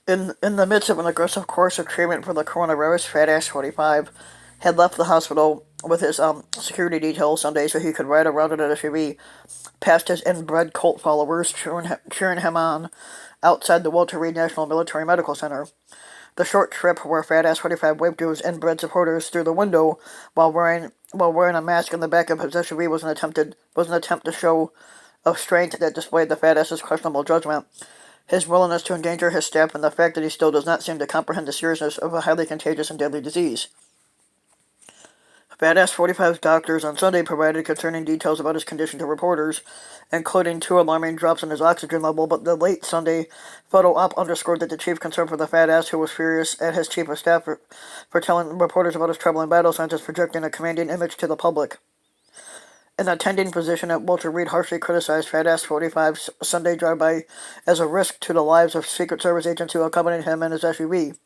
In the midst of an aggressive course of treatment for the coronavirus, Fat Ass 45 had left the hospital with his security detail Sunday so he could ride around in an SUV past his inbred cult followers, cheering him on outside the Walter Reed National Military Medical Center. The short trip where Fat Ass 45 waved to his inbred supporters through the window while wearing a mask in the back of his SUV was an attempt to show of strength that displayed the Fat Ass's questionable judgment, his willingness to endanger his staff, and the fact that he still does not seem to comprehend the seriousness of a highly contagious and deadly disease. Fat Ass 45's doctors on Sunday provided concerning details about his condition to reporters, including two alarming drops in his oxygen level, but the late Sunday photo op underscored that the chief concern for the Fat Ass, who was furious at his chief of staff for telling reporters about his troubling vital signs, is projecting a commanding image to the public. An attending physician at Walter Reed harshly criticized Fat Ass 45's Sunday drive-by as a risk to the lives of Secret Service agents who accompanied him in his SUV.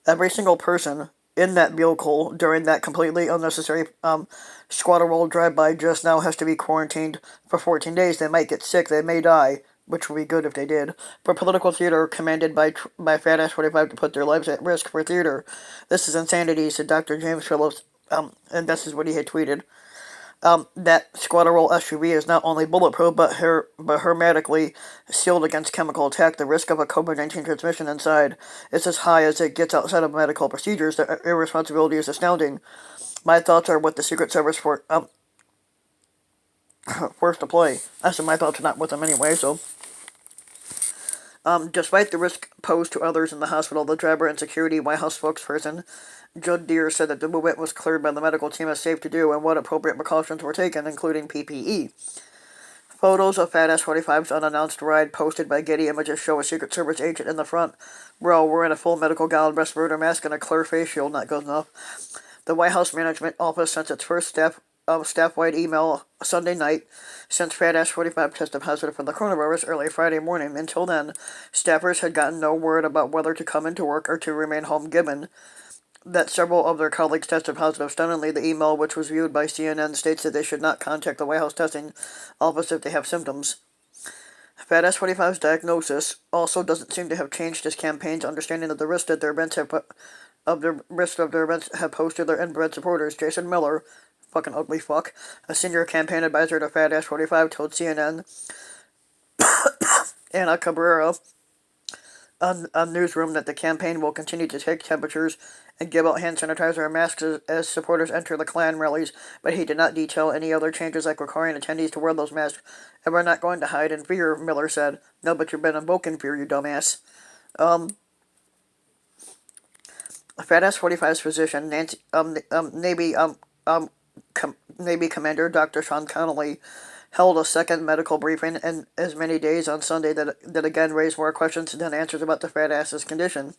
Every single person in that vehicle during that completely unnecessary squatter roll drive-by just now has to be quarantined for 14 days. They might get sick, they may die, which would be good if they did, for political theater commanded by Fat Ass 45 to put their lives at risk for theater. This is insanity, said Dr. James Phillips, and this is what he had tweeted. That Squatterol SUV is not only bulletproof, but hermetically sealed against chemical attack. The risk of a COVID-19 transmission inside is as high as it gets outside of medical procedures. The irresponsibility is astounding. My thoughts are with the Secret Service for first to play. I said my thoughts are not with them anyway, so. Despite the risk posed to others in the hospital, the driver and security White House spokesperson Judd Deere said that the movement was cleared by the medical team as safe to do and what appropriate precautions were taken, including PPE. Photos of Fat Ass 45's unannounced ride posted by Getty Images show a Secret Service agent in the front row wearing a full medical gown, respirator mask, and a clear face shield. Not good enough. The White House Management Office sent its first staff-wide email Sunday night since Fat Ass 45 tested positive for the coronavirus early Friday morning. Until then, staffers had gotten no word about whether to come into work or to remain home, given that several of their colleagues tested positive. Stunningly, the email, which was viewed by CNN, states that they should not contact the White House testing office if they have symptoms. Fat Ass 45's diagnosis also doesn't seem to have changed his campaign's understanding of the risk that their events have posed to their inbred supporters. Jason Miller, fucking ugly fuck, a senior campaign advisor to Fat Ass 45, told CNN Ana Cabrera on Newsroom that the campaign will continue to take temperatures and give out hand sanitizer and masks as supporters enter the Klan rallies, but he did not detail any other changes like requiring attendees to wear those masks. And we're not going to hide in fear, Miller said. No, but you've been invoking fear, you dumbass. Fat Ass 45's physician, Navy Commander Dr. Sean Connolly, held a second medical briefing in as many days on Sunday that again raised more questions than answers about the Fat Ass's condition.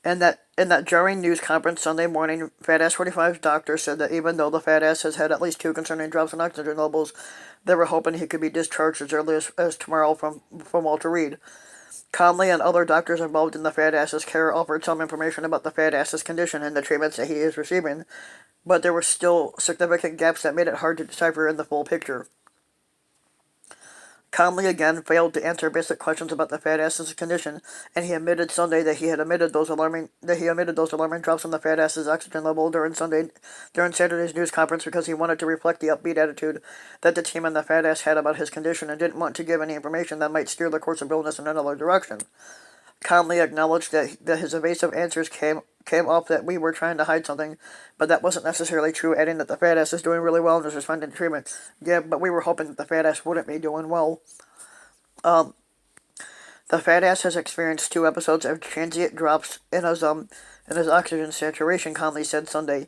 In that jarring news conference Sunday morning, Fat Ass 45's doctor said that even though the Fat Ass has had at least two concerning drops in oxygen levels, they were hoping he could be discharged as early as tomorrow from Walter Reed. Conley and other doctors involved in the Fat Ass's care offered some information about the Fat Ass's condition and the treatments that he is receiving, but there were still significant gaps that made it hard to decipher in the full picture. Conley again failed to answer basic questions about the Fat Ass's condition, and he admitted Sunday that he omitted those alarming drops in the Fat Ass's oxygen level during Saturday's news conference because he wanted to reflect the upbeat attitude that the team and the Fat Ass had about his condition and didn't want to give any information that might steer the course of illness in another direction. Conley acknowledged that his evasive answers came off that we were trying to hide something, but that wasn't necessarily true, adding that the Fat Ass is doing really well and is responding to treatment. Yeah, but we were hoping that the Fat Ass wouldn't be doing well. The Fat Ass has experienced 2 episodes of transient drops in his oxygen saturation, Conley said Sunday.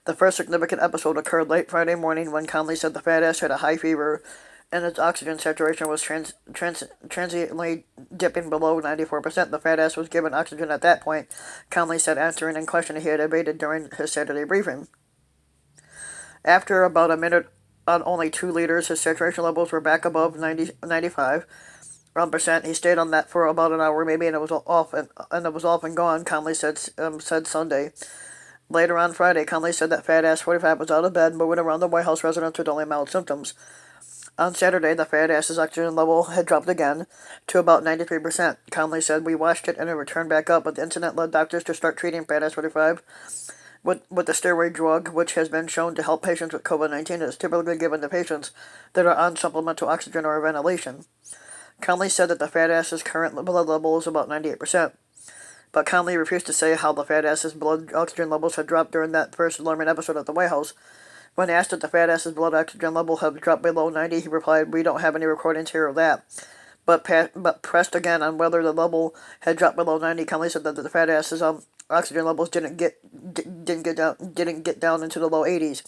The first significant episode occurred late Friday morning when Conley said the Fat Ass had a high fever and its oxygen saturation was transiently dipping below 94%. The Fat Ass was given oxygen at that point, Conley said, answering a question he had evaded during his Saturday briefing. After about a minute on only 2 liters, his saturation levels were back above 95%. He stayed on that for about an hour, maybe, and it was off and gone, Conley said Sunday. Later on Friday, Conley said that Fat Ass 45 was out of bed, moving around the White House residence with only mild symptoms. On Saturday, the fat ass's oxygen level had dropped again to about 93%. Conley said, "We watched it and it returned back up, but the incident led doctors to start treating fat ass 45 with the steroid drug, which has been shown to help patients with COVID-19. It is typically given to patients that are on supplemental oxygen or ventilation." Conley said that the fat ass's current blood level is about 98%. But Conley refused to say how the fat ass's blood oxygen levels had dropped during that first alarming episode at the White House. When asked if the fat ass's blood oxygen level had dropped below 90, he replied, "We don't have any recordings here of that." But pressed again on whether the level had dropped below 90, Conley said that the fat ass's oxygen levels didn't get down into the low 80s.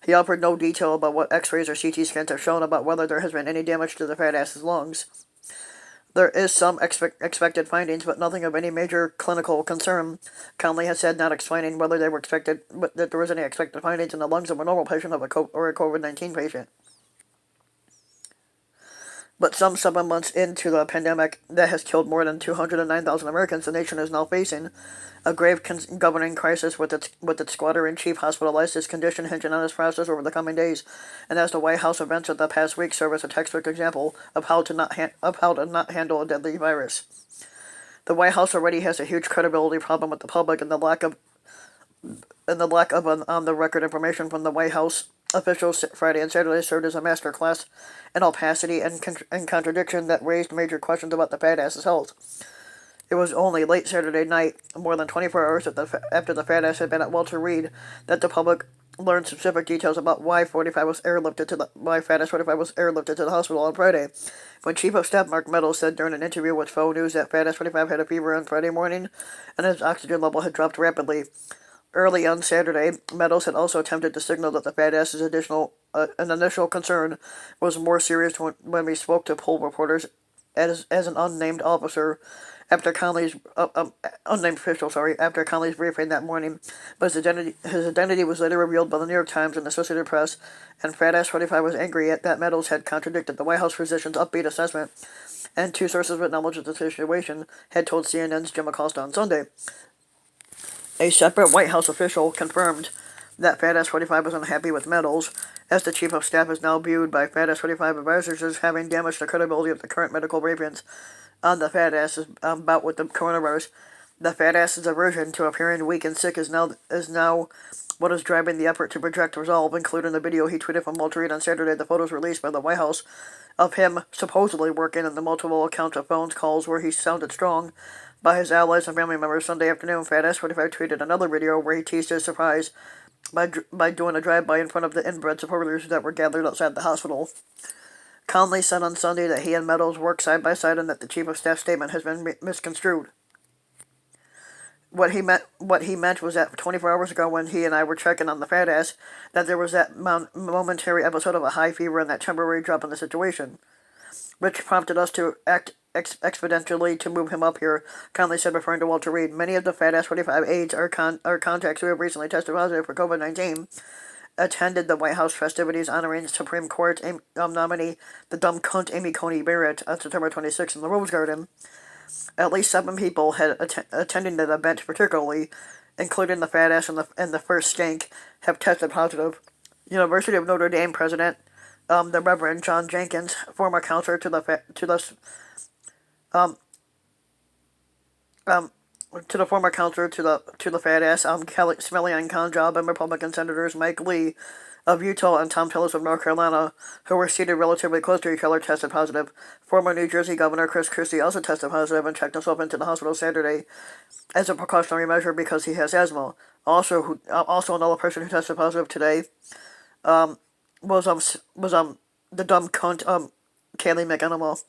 He offered no detail about what X-rays or CT scans have shown about whether there has been any damage to the fat ass's lungs. There is some expected findings, but nothing of any major clinical concern, Conley has said, not explaining whether they were expected, that there was any expected findings in the lungs of a normal patient or a COVID-19 patient. But some 7 months into the pandemic that has killed more than 209,000 Americans, the nation is now facing a grave governing crisis with its squatter-in-chief hospitalized, his condition hinging on his process over the coming days. And as the White House events of the past week serve as a textbook example of how to not handle a deadly virus. The White House already has a huge credibility problem with the public, and the lack of on-the-record information from the White House officials Friday and Saturday served as a master class in opacity and contradiction that raised major questions about the fat ass's health. It was only late Saturday night, more than 24 hours after the fat ass had been at Walter Reed, that the public learned specific details about why fat ass 45 was airlifted to the hospital on Friday. When Chief of Staff Mark Meadows said during an interview with Faux News that fat ass 45 had a fever on Friday morning and his oxygen level had dropped rapidly. Early on Saturday, Meadows had also attempted to signal that the fat ass's an initial concern was more serious when we spoke to poll reporters as an unnamed officer after Conley's unnamed official, after Conley's briefing that morning. But his identity was later revealed by the New York Times and the Associated Press, and fat ass 45 was angry at that Meadows had contradicted the White House physician's upbeat assessment, and two sources with knowledge of the situation had told CNN's Jim Acosta on Sunday. A separate White House official confirmed that fat ass 45 was unhappy with Meadows, as the Chief of Staff is now viewed by fat ass 45 advisors as having damaged the credibility of the current medical briefings on the fat ass's bout with the coronavirus. The fat ass's aversion to appearing weak and sick is now what is driving the effort to project resolve, including the video he tweeted from Walter Reed on Saturday. The photos released by the White House of him supposedly working in the multiple accounts of phone calls where he sounded strong by his allies and family members. Sunday afternoon, fat ass 45 tweeted another video where he teased his surprise by doing a drive-by in front of the inbred supporters that were gathered outside the hospital. Conley said on Sunday that he and Meadows work side by side and that the Chief of Staff statement has been misconstrued. What he meant was that 24 hours ago, when he and I were checking on the fat ass, that there was that momentary episode of a high fever and that temporary drop in the situation, which prompted us to act exponentially to move him up here, Conley said, referring to Walter Reed. Many of the fat ass 45 aides are contacts who have recently tested positive for COVID-19 attended the White House festivities honoring Supreme Court nominee, the dumb cunt Amy Coney Barrett, on September 26th in the Rose Garden. At least 7 people had attending that event, particularly, including the fat ass and the first skank, have tested positive. University of Notre Dame president, the Reverend John Jenkins, former counselor to the former counselor to the fat ass, Smellian Khanjob, and Republican Senators Mike Lee of Utah and Tom Tillis of North Carolina, who were seated relatively close to each other, tested positive. Former New Jersey Governor Chris Christie also tested positive and checked himself into the hospital Saturday as a precautionary measure because he has asthma. Also another person who tested positive today was the dumb cunt Kayleigh McEnama.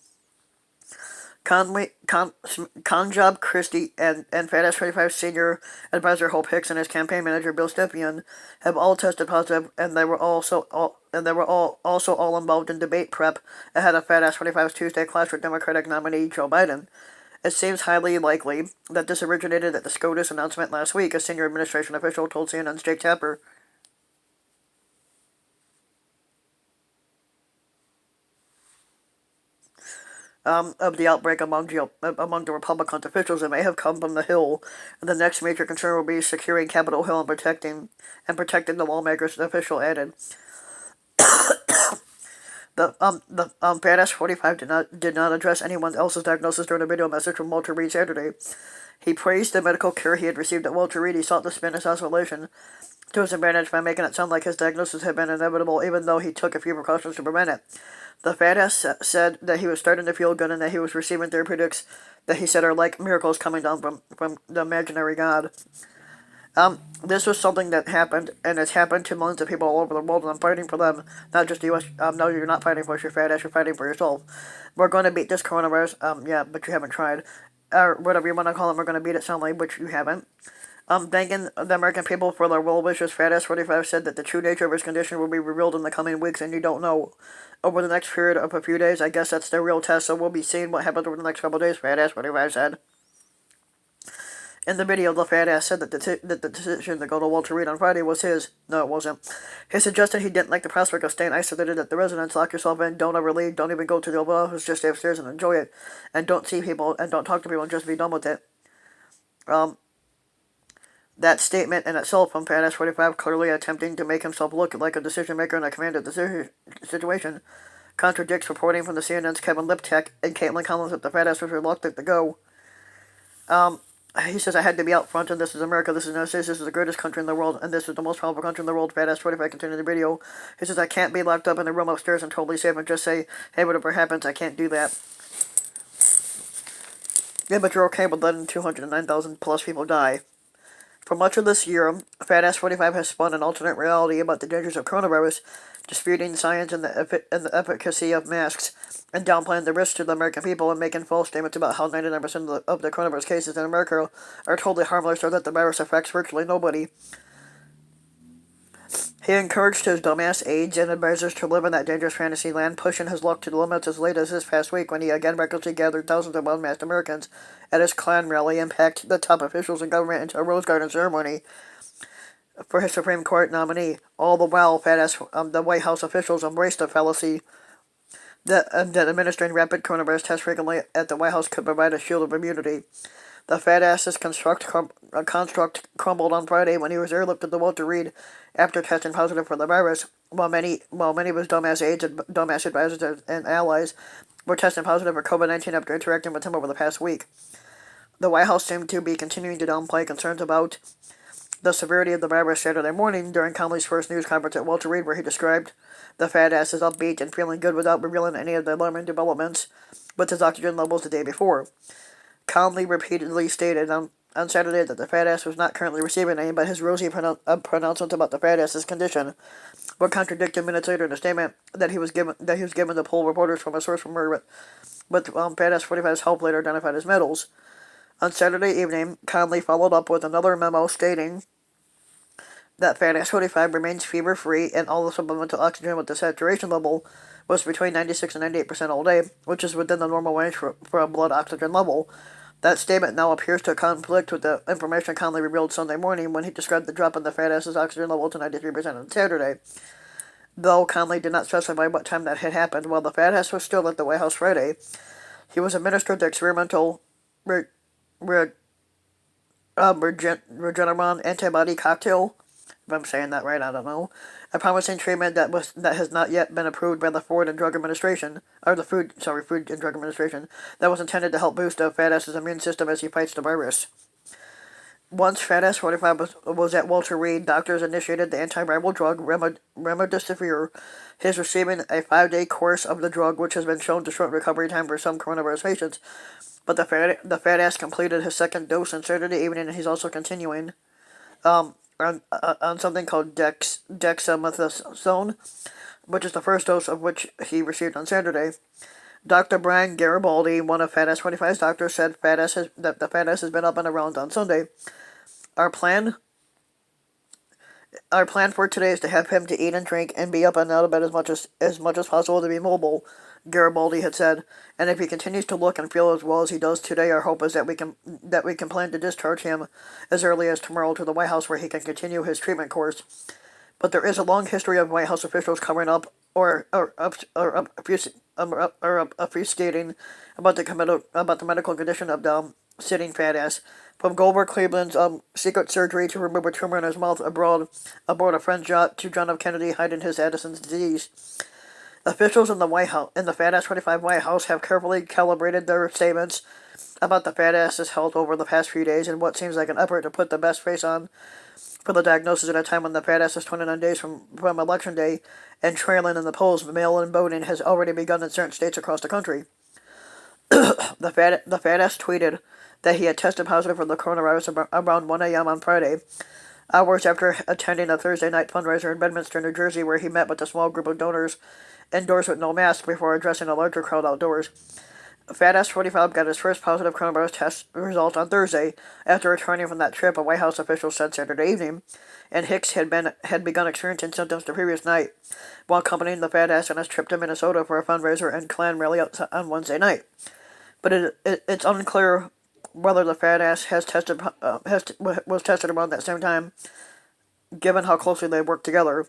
Khanjob, Christie, and fat ass 45 senior advisor Hope Hicks and his campaign manager Bill Stepien have all tested positive, and they were also all involved in debate prep ahead of fat ass 45's Tuesday clash with Democratic nominee Joe Biden. It seems highly likely that this originated at the SCOTUS announcement last week, a senior administration official told CNN's Jake Tapper. Of the outbreak among the Republican officials. It may have come from the Hill, and the next major concern will be securing Capitol Hill and protecting the lawmakers, the official added. The Badass 45 did not address anyone else's diagnosis during a video message from Walter Reed Saturday. He praised the medical care he had received at Walter Reed. He sought to spin his isolation to his advantage by making it sound like his diagnosis had been inevitable, even though he took a few precautions to prevent it. The fat ass said that he was starting to feel good and that he was receiving therapeutics that he said are like miracles coming down from the imaginary God. This was something that happened, and it's happened to millions of people all over the world, and I'm fighting for them, not just the U.S. No, you're not fighting for us, you're fat ass, you're fighting for yourself. We're going to beat this coronavirus, yeah, but you haven't tried. Or whatever you want to call it, we're going to beat it soundly, which you haven't. Thanking the American people for their well wishes, Fat Ass 45 said that the true nature of his condition will be revealed in the coming weeks, and you don't know. Over the next period of a few days, I guess that's the real test, so we'll be seeing what happens over the next couple of days, Fat Ass 45 said. In the video, the fat ass said that the decision to go to Walter Reed on Friday was his. No, it wasn't. He suggested he didn't like the prospect of staying isolated at the residence. Lock yourself in, don't ever leave, don't even go to the Oval Office, just stay upstairs and enjoy it. And don't see people, and don't talk to people, and just be done with it. That statement in itself from Fat Ass 45, clearly attempting to make himself look like a decision maker in a commanded situation, contradicts reporting from the CNN's Kevin Liptak and Caitlin Collins that the fat ass was reluctant to go. He says, I had to be out front, and this is America, this is the United States, this is the greatest country in the world, and this is the most powerful country in the world. Fat Ass 45 continued the video. He says, I can't be locked up in a room upstairs and totally safe and just say, hey, whatever happens, I can't do that. Yeah, but you're okay with letting 209,000 plus people die. For much of this year, Fat Ass 45 has spun an alternate reality about the dangers of coronavirus, disputing science and the efficacy of masks, and downplaying the risks to the American people, and making false statements about how 99% of the coronavirus cases in America are totally harmless or that the virus affects virtually nobody. He encouraged his dumbass aides and advisors to live in that dangerous fantasy land, pushing his luck to the limits as late as this past week when he again recklessly gathered thousands of unmasked Americans at his Klan rally and packed the top officials in government into a Rose Garden ceremony for his Supreme Court nominee. All the while, the White House officials embraced the fallacy that administering rapid coronavirus tests frequently at the White House could provide a shield of immunity. The fat ass's construct crumbled on Friday when he was airlifted to Walter Reed after testing positive for the virus, while many of his dumbass aides and dumbass advisors and allies were testing positive for COVID-19 after interacting with him over the past week. The White House seemed to be continuing to downplay concerns about the severity of the virus Saturday morning during Connolly's first news conference at Walter Reed, where he described the fat ass as upbeat and feeling good without revealing any of the alarming developments with his oxygen levels the day before. Connolly repeatedly stated on Saturday that the fat ass was not currently receiving any, but his rosy pronouncements about the fat ass's condition were contradicted minutes later in a statement that he was given to poll reporters from a source from with Fat Ass 45's help later identified as medals. On Saturday evening, Connolly followed up with another memo stating that Fat Ass 45 remains fever-free and all the supplemental oxygen with the saturation level was between 96 and 98% all day, which is within the normal range for a blood oxygen level. That statement now appears to conflict with the information Connolly revealed Sunday morning when he described the drop in the fat ass's oxygen level to 93% on Saturday. Though Connolly did not specify what time that had happened, while the fat ass was still at the White House Friday, he was administered the experimental Regeneron antibody cocktail. If I'm saying that right, I don't know. A promising treatment that has not yet been approved by the Food and Drug Administration, Food and Drug Administration, that was intended to help boost the fat ass's immune system as he fights the virus. Once Fat Ass 45 was at Walter Reed, doctors initiated the antiviral drug remdesivir. He is receiving a 5-day course of the drug, which has been shown to shorten recovery time for some coronavirus patients. But the fat ass completed his second dose on Saturday evening, and he's also continuing on something called dexamethasone, which is the first dose of which he received on Saturday. Dr. Brian Garibaldi, one of Fat Ass 45's doctors, said that the fat ass has been up and around on Sunday. Our plan for today is to have him to eat and drink and be up and out of bed as much as possible to be mobile, Garibaldi had said. And if he continues to look and feel as well as he does today, our hope is that we can plan to discharge him as early as tomorrow to the White House, where he can continue his treatment course. But there is a long history of White House officials covering up or obfuscating about the medical condition of the sitting fat ass. From Goldberg Cleveland's secret surgery to remove a tumor in his mouth aboard a friend's yacht to John F. Kennedy hiding his Addison's disease. Officials in the White House, in the Fat Ass 25 White House, have carefully calibrated their statements about the fat ass's health over the past few days in what seems like an effort to put the best face on for the diagnosis at a time when the fat ass is 29 days from Election Day and trailing in the polls. Mail-in voting has already begun in certain states across the country. The fat ass tweeted that he had tested positive for the coronavirus around 1 a.m. on Friday, hours after attending a Thursday night fundraiser in Bedminster, New Jersey, where he met with a small group of donors indoors with no mask before addressing a larger crowd outdoors. Fat Ass 45 got his first positive coronavirus test result on Thursday after returning from that trip, a White House official said Saturday evening, and Hicks had begun experiencing symptoms the previous night while accompanying the Fat Ass on his trip to Minnesota for a fundraiser and Klan rally on Wednesday night. But it's unclear whether the Fat Ass was tested around that same time, given how closely they worked together.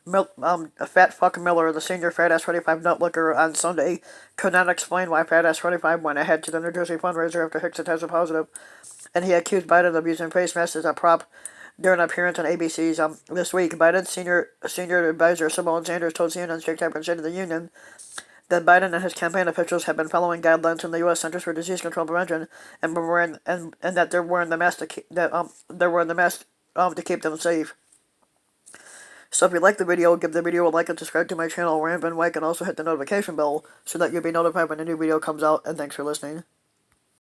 Fat Fuck Miller, the senior Fat Ass 25 nutlicker on Sunday, could not explain why Fat Ass 25 went ahead to the New Jersey fundraiser after Hicks had tested positive, and he accused Biden of using face masks as a prop during an appearance on ABC's this week. Biden's senior advisor Simone Sanders told CNN's Jake Tapper State of the Union that Biden and his campaign officials have been following guidelines from the U.S. Centers for Disease Control and Prevention, and that they're wearing the mask to keep them safe. So if you like the video, give the video a like and subscribe to my channel, Rambin White, and also hit the notification bell so that you'll be notified when a new video comes out, and thanks for listening.